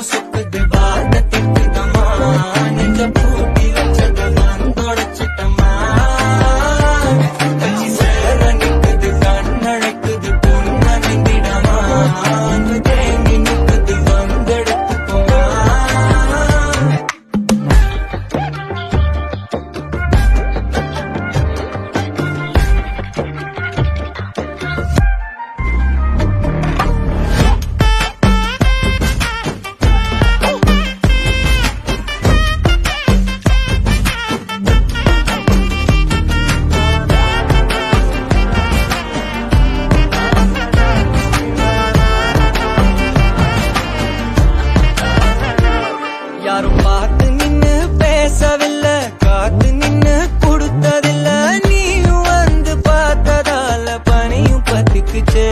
பொசுக்குது வார்த்தை திட்டுதமா நெஞ்ச பூட்டி வச்சது தொடச்சிட்டமா கட்சி சேர நிக்குது கண்ணழைக்குது பொன்னணிந்திடமா தேங்கி நிக்குது வந்தெடுத்துக்குமா யாரும் பார்த்து நின்னு பேசவில்லை காத்து நின்னு கொடுத்ததில்ல நீயும் வந்து பார்த்ததால பனியும் பத்திக்குச்சே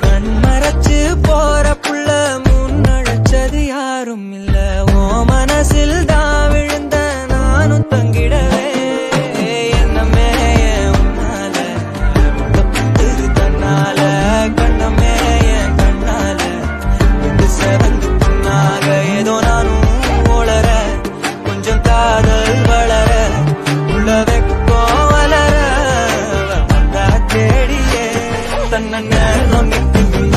கண் மறைச்சு போற புள்ள முன்னழைச்சது யாரும் இல்ல ஓ மனசில் தான் விழுந்த நானும் தங்கிடவே என்னமே உன்னால திரு தன்னால கண்ணமே என் கண்ணால செவந்து புண்ணாக ஏதோ நானும் கொஞ்சம் காதல் வளர உள்ள வெக்கம் வளர வந்தா தேடியே தன்ன நேரம் நிற்கும்